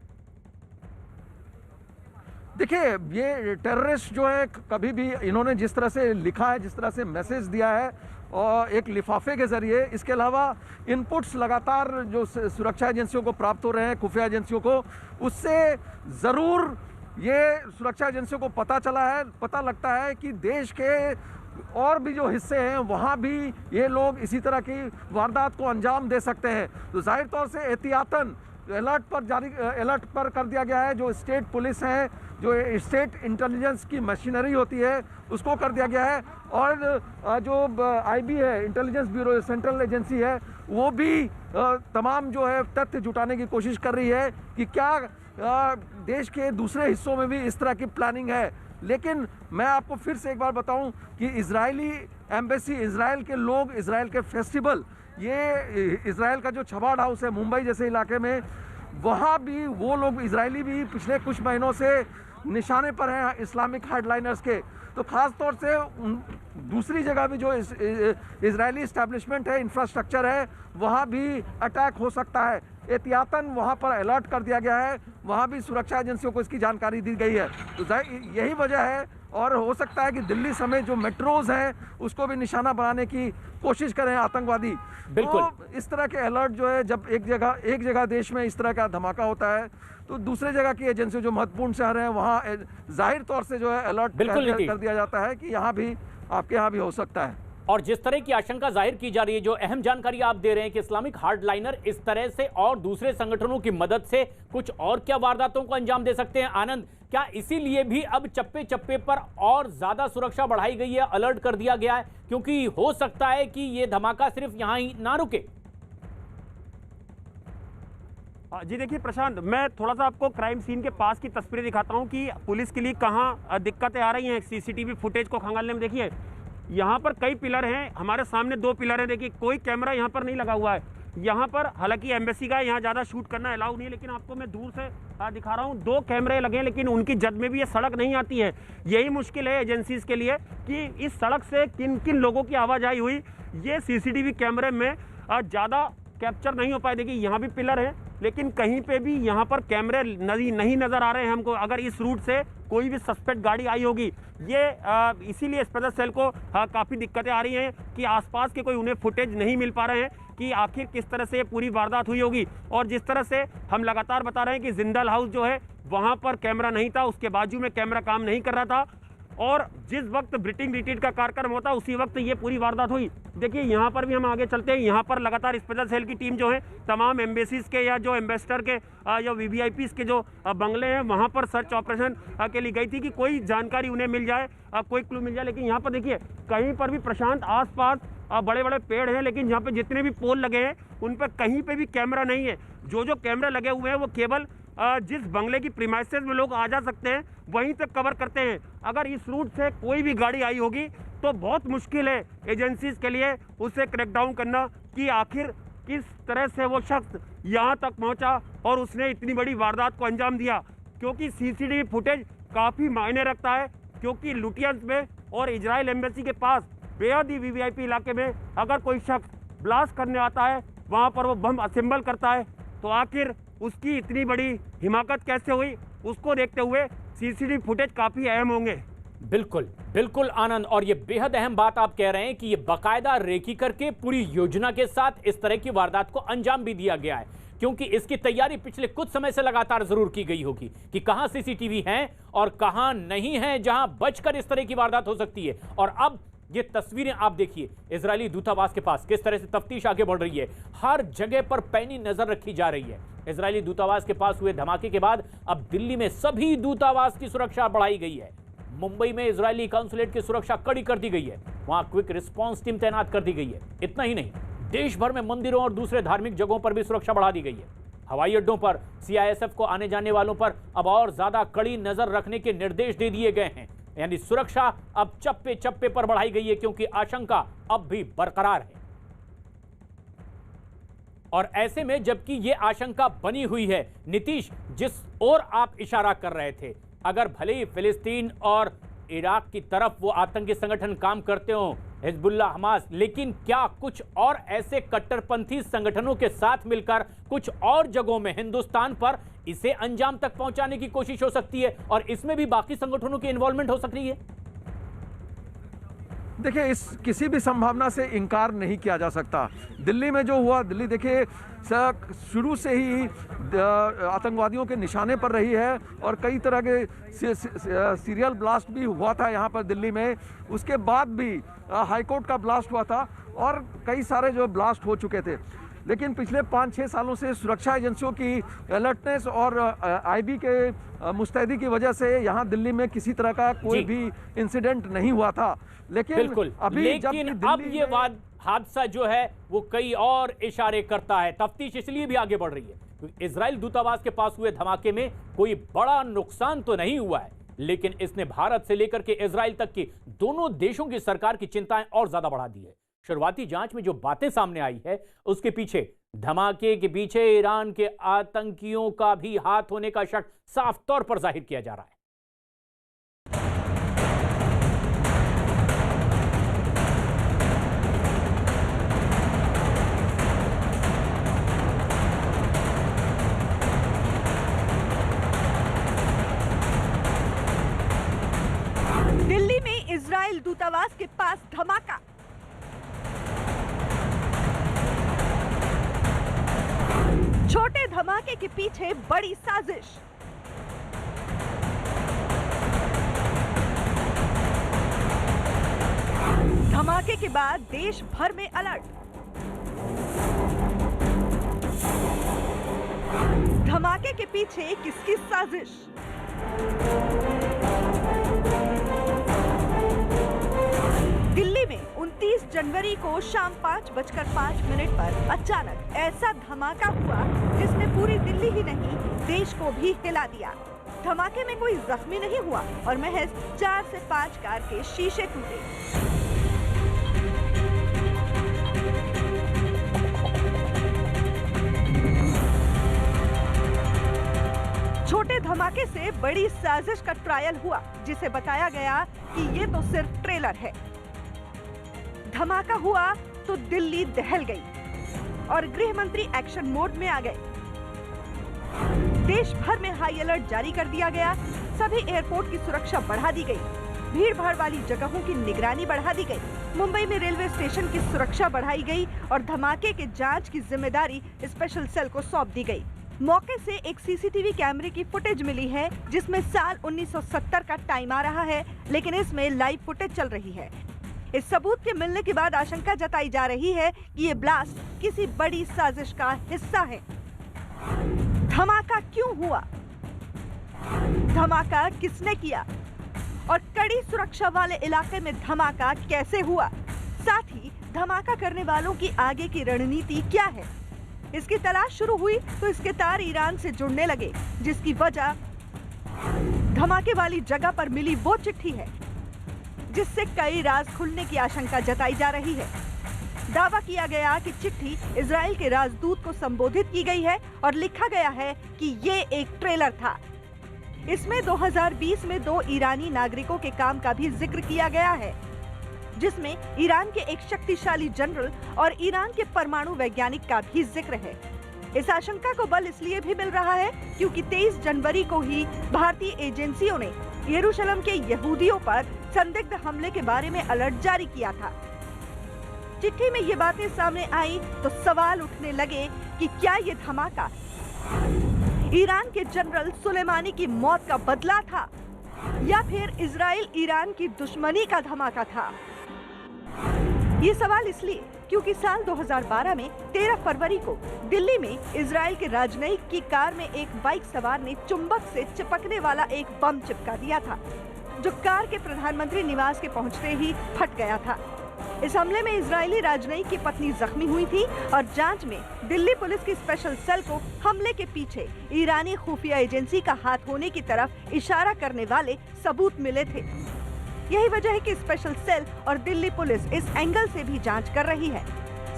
देखिए, ये टेररिस्ट जो है, कभी भी इन्होंने जिस तरह से लिखा है, जिस तरह से मैसेज दिया है और एक लिफाफे के जरिए, इसके अलावा इनपुट्स लगातार जो सुरक्षा एजेंसियों को प्राप्त हो रहे हैं, खुफिया एजेंसियों को, उससे ज़रूर ये सुरक्षा एजेंसियों को पता लगता है कि देश के और भी जो हिस्से हैं वहाँ भी ये लोग इसी तरह की वारदात को अंजाम दे सकते हैं। तो जाहिर तौर से एहतियातन अलर्ट पर कर दिया गया है। जो स्टेट पुलिस है, जो स्टेट इंटेलिजेंस की मशीनरी होती है, उसको कर दिया गया है और जो IB है, इंटेलिजेंस ब्यूरो, सेंट्रल एजेंसी है, वो भी तमाम जो है तथ्य जुटाने की कोशिश कर रही है कि क्या देश के दूसरे हिस्सों में भी इस तरह की प्लानिंग है। लेकिन मैं आपको फिर से एक बार बताऊं कि इजरायली एम्बेसी, इजराइल के लोग, इजराइल के फेस्टिवल, ये इजराइल का जो छबाड़ हाउस है मुंबई जैसे इलाके में, वहाँ भी वो लोग, इजरायली भी पिछले कुछ महीनों से निशाने पर हैं इस्लामिक हार्डलाइनर्स के। तो ख़ास तौर से दूसरी जगह भी जो इजरायली इस्टेब्लिशमेंट है, इंफ्रास्ट्रक्चर है, वहाँ भी अटैक हो सकता है। एहतियातन वहाँ पर अलर्ट कर दिया गया है, वहाँ भी सुरक्षा एजेंसियों को इसकी जानकारी दी गई है। तो यही वजह है और हो सकता है कि दिल्ली समेत जो मेट्रोज हैं उसको भी निशाना बनाने की कोशिश करें आतंकवादी। बिल्कुल। तो इस तरह के अलर्ट जो है, जब एक जगह देश में इस तरह का धमाका होता है तो दूसरे जगह की एजेंसी जो महत्वपूर्ण शहर हैं वहाँ जाहिर तौर से जो है अलर्ट कर दिया जाता है कि यहाँ भी, आपके यहाँ भी हो सकता है। और जिस तरह की आशंका जाहिर की जा रही है, जो अहम जानकारी आप दे रहे हैं कि इस्लामिक हार्डलाइनर इस तरह से और दूसरे संगठनों की मदद से कुछ और क्या वारदातों को अंजाम दे सकते हैं? आनंद, क्या इसीलिए भी अब चप्पे चप्पे पर और ज्यादा सुरक्षा बढ़ाई गई है, अलर्ट कर दिया गया है, क्योंकि हो सकता है कि ये धमाका सिर्फ यहां ही ना रुके? जी देखिए प्रशांत, मैं थोड़ा सा आपको क्राइम सीन के पास की तस्वीरें दिखाता हूं कि पुलिस के लिए कहां दिक्कतें आ रही हैं सीसीटीवी फुटेज को खंगालने में। देखिए यहां पर कई पिलर हैं, हमारे सामने 2 पिलर हैं। देखिए कोई कैमरा यहां पर नहीं लगा हुआ है यहाँ पर, हालांकि एम्बेसी का यहाँ ज़्यादा शूट करना अलाउ नहीं है, लेकिन आपको मैं दूर से दिखा रहा हूँ 2 कैमरे लगे हैं, लेकिन उनकी जद में भी ये सड़क नहीं आती है। यही मुश्किल है एजेंसीज के लिए कि इस सड़क से किन किन लोगों की आवाजाही हुई ये सीसीटीवी कैमरे में ज़्यादा कैप्चर नहीं हो पाए। देखिए यहाँ भी पिलर है, लेकिन कहीं पे भी यहाँ पर कैमरे नहीं नज़र आ रहे हैं हमको। अगर इस रूट से कोई भी सस्पेक्ट गाड़ी आई होगी, ये इसीलिए स्पेशल सेल को काफ़ी दिक्कतें आ रही हैं कि आसपास के कोई उन्हें फुटेज नहीं मिल पा रहे हैं कि आखिर किस तरह से ये पूरी वारदात हुई होगी। और जिस तरह से हम लगातार बता रहे हैं कि जिंदल हाउस जो है वहाँ पर कैमरा नहीं था, उसके बाजू में कैमरा काम नहीं कर रहा था, और जिस वक्त ब्रीटिंग रिट्रीट का कार्यक्रम होता उसी वक्त ये पूरी वारदात हुई। देखिए यहाँ पर भी हम आगे चलते हैं, यहाँ पर लगातार स्पेशल सेल की टीम जो है तमाम एम्बेसीज के या जो एम्बेसडर के या वीवीआईपीज के जो बंगले हैं वहाँ पर सर्च ऑपरेशन के लिए गई थी कि कोई जानकारी उन्हें मिल जाए, कोई क्लू मिल जाए। लेकिन यहाँ पर देखिए कहीं पर भी प्रशांत आसपास बड़े बड़े पेड़ हैं, लेकिन यहाँ पे जितने भी पोल लगे हैं उन पर कहीं पे भी कैमरा नहीं है। जो कैमरा लगे हुए हैं वो केवल जिस बंगले की प्रीमाइसेस में लोग आ जा सकते हैं वहीं तक कवर करते हैं। अगर इस रूट से कोई भी गाड़ी आई होगी तो बहुत मुश्किल है एजेंसीज के लिए उसे क्रैकडाउन करना कि आखिर किस तरह से वो शख्स यहाँ तक पहुँचा और उसने इतनी बड़ी वारदात को अंजाम दिया। क्योंकि सीसीटीवी फुटेज काफ़ी मायने रखता है, क्योंकि लुटियंस में और इजराइल एम्बेसी के पास बेहद ही वीवीआईपी इलाके में अगर कोई शख्स ब्लास्ट करने आता है, वहाँ पर वो बम असेंबल करता है, तो आखिर उसकी इतनी बड़ी हिमाकत कैसे हुई, उसको देखते हुए सीसीटीवी फुटेज काफ़ी अहम होंगे। बिल्कुल बिल्कुल आनंद, और ये बेहद अहम बात आप कह रहे हैं कि ये बाकायदा रेकी करके पूरी योजना के साथ इस तरह की वारदात को अंजाम भी दिया गया है, क्योंकि इसकी तैयारी पिछले कुछ समय से लगातार जरूर की गई होगी कि कहां सीसीटीवी हैं और कहां नहीं है जहां बचकर इस तरह की वारदात हो सकती है। और अब ये तस्वीरें आप देखिए इजरायली दूतावास के पास किस तरह से तफ्तीश आगे बढ़ रही है, हर जगह पर पैनी नजर रखी जा रही है। इजरायली दूतावास के पास हुए धमाके के बाद अब दिल्ली में सभी दूतावास की सुरक्षा बढ़ाई गई है। मुंबई में इजरायली काउंसुलेट की सुरक्षा कड़ी कर दी गई है, वहां क्विक रिस्पांस टीम तैनात कर दी गई है। इतना ही नहीं, देश भर में मंदिरों और दूसरे धार्मिक जगहों पर भी सुरक्षा बढ़ा दी गई है। हवाई अड्डों पर सीआईएसएफ को आने जाने वालों पर अब और ज्यादा कड़ी नजर रखने के निर्देश दे दिए गए हैं, यानी सुरक्षा अब चप्पे चप्पे पर बढ़ाई गई है, क्योंकि आशंका अब भी बरकरार है। और ऐसे में जबकि यह आशंका बनी हुई है, नीतीश जिस ओर आप इशारा कर रहे थे, अगर भले ही फिलिस्तीन और इराक की तरफ वो आतंकी संगठन काम करते हो, हिजबुल्लाह, हमास, लेकिन क्या कुछ और ऐसे कट्टरपंथी संगठनों के साथ मिलकर कुछ और जगहों में हिंदुस्तान पर इसे अंजाम तक पहुंचाने की कोशिश हो सकती है और इसमें भी बाकी संगठनों की इन्वॉल्वमेंट हो सकती है? देखिए, इस किसी भी संभावना से इनकार नहीं किया जा सकता। दिल्ली में जो हुआ, दिल्ली देखिए शुरू से ही आतंकवादियों के निशाने पर रही है और कई तरह के सीरियल ब्लास्ट भी हुआ था यहाँ पर दिल्ली में। उसके बाद भी हाईकोर्ट का ब्लास्ट हुआ था और कई सारे जो ब्लास्ट हो चुके थे। लेकिन पिछले 5-6 सालों से सुरक्षा एजेंसियों की अलर्टनेस और आईबी के मुस्तैदी की वजह से यहाँ दिल्ली में किसी तरह का कोई भी इंसिडेंट नहीं हुआ था। लेकिन बिल्कुल, अभी लेकिन अब ये हादसा जो है वो कई और इशारे करता है। तफ्तीश इसलिए भी आगे बढ़ रही है क्योंकि इजराइल दूतावास के पास हुए धमाके में कोई बड़ा नुकसान तो नहीं हुआ है, लेकिन इसने भारत से लेकर के इजराइल तक की दोनों देशों की सरकार की चिंताएं और ज्यादा बढ़ा दी है। शुरुआती जांच में जो बातें सामने आई है उसके पीछे, धमाके के पीछे ईरान के आतंकियों का भी हाथ होने का शक साफ तौर पर जाहिर किया जा रहा है। दिल्ली में इजराइल दूतावास के पास धमाका। छोटे धमाके के पीछे बड़ी साजिश। धमाके के बाद देश भर में अलर्ट। धमाके के पीछे किसकी साजिश? दिल्ली में 29 जनवरी को शाम 5:05 पर अचानक ऐसा धमाका हुआ जिसने पूरी दिल्ली ही नहीं देश को भी हिला दिया। धमाके में कोई जख्मी नहीं हुआ और महज 4 से 5 कार के शीशे टूटे। छोटे धमाके से बड़ी साजिश का ट्रायल हुआ जिसे बताया गया कि ये तो सिर्फ ट्रेलर है। धमाका हुआ तो दिल्ली दहल गई और गृह मंत्री एक्शन मोड में आ गए। देश भर में हाई अलर्ट जारी कर दिया गया। सभी एयरपोर्ट की सुरक्षा बढ़ा दी गई। भीड़ भाड़ वाली जगहों की निगरानी बढ़ा दी गई। मुंबई में रेलवे स्टेशन की सुरक्षा बढ़ाई गई और धमाके के जांच की जिम्मेदारी स्पेशल सेल को सौंप दी गई। मौके से एक सीसीटीवी कैमरे की फुटेज मिली है जिसमें साल 1970 का टाइम आ रहा है, लेकिन इसमें लाइव फुटेज चल रही है। इस सबूत के मिलने के बाद आशंका जताई जा रही है कि ये ब्लास्ट किसी बड़ी साजिश का हिस्सा है। धमाका क्यों हुआ? धमाका किसने किया? और कड़ी सुरक्षा वाले इलाके में धमाका कैसे हुआ? साथ ही धमाका करने वालों की आगे की रणनीति क्या है? इसकी तलाश शुरू हुई तो इसके तार ईरान से जुड़ने लगे, जिसकी वजह धमाके वाली जगह पर मिली वो चिट्ठी है जिससे कई राज खुलने की आशंका जताई जा रही है। दावा किया गया कि चिट्ठी इजराइल के राजदूत को संबोधित की गई है और लिखा गया है कि ये एक ट्रेलर था। इसमें 2020 में 2 ईरानी नागरिकों के काम का भी जिक्र किया गया है, जिसमें ईरान के एक शक्तिशाली जनरल और ईरान के परमाणु वैज्ञानिक का भी जिक्र है। इस आशंका को बल इसलिए भी मिल रहा है क्योंकि 23 जनवरी को ही भारतीय एजेंसियों ने यरूशलेम के यहूदियों पर संदिग्ध हमले के बारे में अलर्ट जारी किया था। चिट्ठी में ये बातें सामने आई तो सवाल उठने लगे कि क्या ये धमाका ईरान के जनरल सुलेमानी की मौत का बदला था या फिर इजराइल ईरान की दुश्मनी का धमाका था। ये सवाल इसलिए क्योंकि साल 2012 में 13 फरवरी को दिल्ली में इजराइल के राजनयिक की कार में एक बाइक सवार ने चुंबक से चिपकने वाला एक बम चिपका दिया था, जो कार के प्रधानमंत्री निवास के पहुंचते ही फट गया था। इस हमले में इजरायली राजनयिक की पत्नी जख्मी हुई थी और जांच में दिल्ली पुलिस की स्पेशल सेल को हमले के पीछे ईरानी खुफिया एजेंसी का हाथ होने की तरफ इशारा करने वाले सबूत मिले थे। यही वजह है कि स्पेशल सेल और दिल्ली पुलिस इस एंगल से भी जांच कर रही है।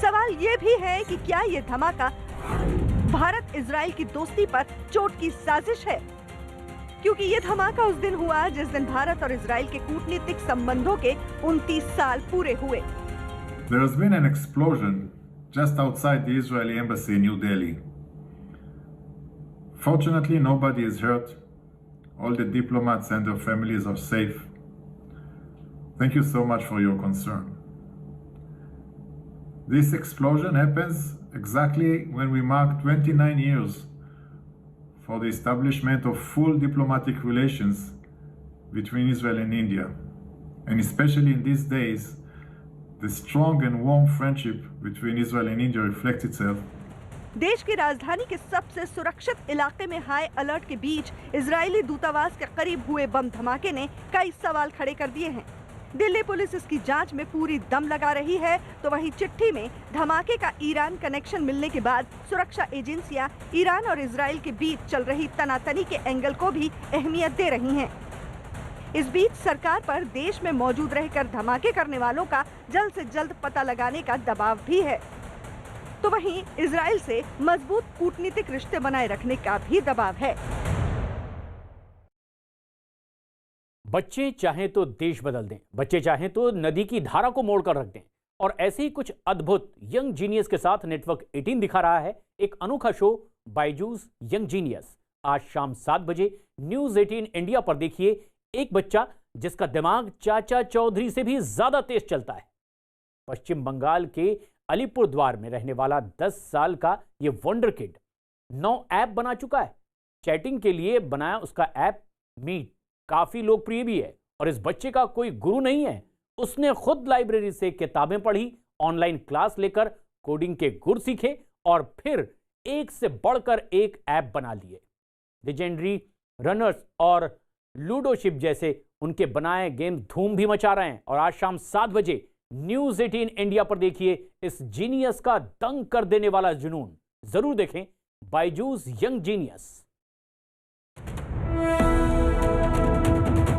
सवाल ये भी है कि क्या ये धमाका भारत इजराइल की दोस्ती पर चोट की साजिश है, क्योंकि ये धमाका उस दिन हुआ जिस दिन भारत और इजराइल के कूटनीतिक संबंधों के 29 साल पूरे हुए। There has been an explosion just outside the Israeli embassy in New Delhi. Fortunately, nobody is hurt. All the diplomats and their families are safe. Thank you so much for your concern. This explosion happens exactly when we mark 29 years for the establishment of full diplomatic relations between Israel and India. And especially in these days, the strong and warm friendship between Israel and India reflects itself. देश की राजधानी के सबसे सुरक्षित इलाके में high alert के बीच Israeli दूतावास के करीब हुए बम धमाके ने कई सवाल खड़े कर दिए हैं। दिल्ली पुलिस इसकी जांच में पूरी दम लगा रही है, तो वहीं चिट्ठी में धमाके का ईरान कनेक्शन मिलने के बाद सुरक्षा एजेंसियां ईरान और इजराइल के बीच चल रही तनातनी के एंगल को भी अहमियत दे रही हैं। इस बीच सरकार पर देश में मौजूद रहकर धमाके करने वालों का जल्द से जल्द पता लगाने का दबाव भी है, तो वहीं इजराइल से मजबूत कूटनीतिक रिश्ते बनाए रखने का भी दबाव है। बच्चे चाहें तो देश बदल दें, बच्चे चाहें तो नदी की धारा को मोड़कर रख दें, और ऐसे ही कुछ अद्भुत यंग जीनियस के साथ नेटवर्क 18 दिखा रहा है एक अनोखा शो बायजूस यंग जीनियस। आज शाम 7 बजे न्यूज 18 इंडिया पर देखिए एक बच्चा जिसका दिमाग चाचा चौधरी से भी ज्यादा तेज चलता है। पश्चिम बंगाल के अलीपुरद्वार में रहने वाला 10 साल का ये वंडर किड 9 ऐप बना चुका है। चैटिंग के लिए बनाया उसका ऐप मीट काफी लोकप्रिय भी है, और इस बच्चे का कोई गुरु नहीं है। उसने खुद लाइब्रेरी से किताबें पढ़ी, ऑनलाइन क्लास लेकर कोडिंग के गुर सीखे और फिर एक से बढ़कर एक ऐप बना लिए। लेजेंडरी रनर्स और लूडोशिप जैसे उनके बनाए गेम धूम भी मचा रहे हैं। और आज शाम 7 बजे न्यूज 18 इंडिया पर देखिए इस जीनियस का दंग कर देने वाला जुनून। जरूर देखें बायजूस यंग जीनियस।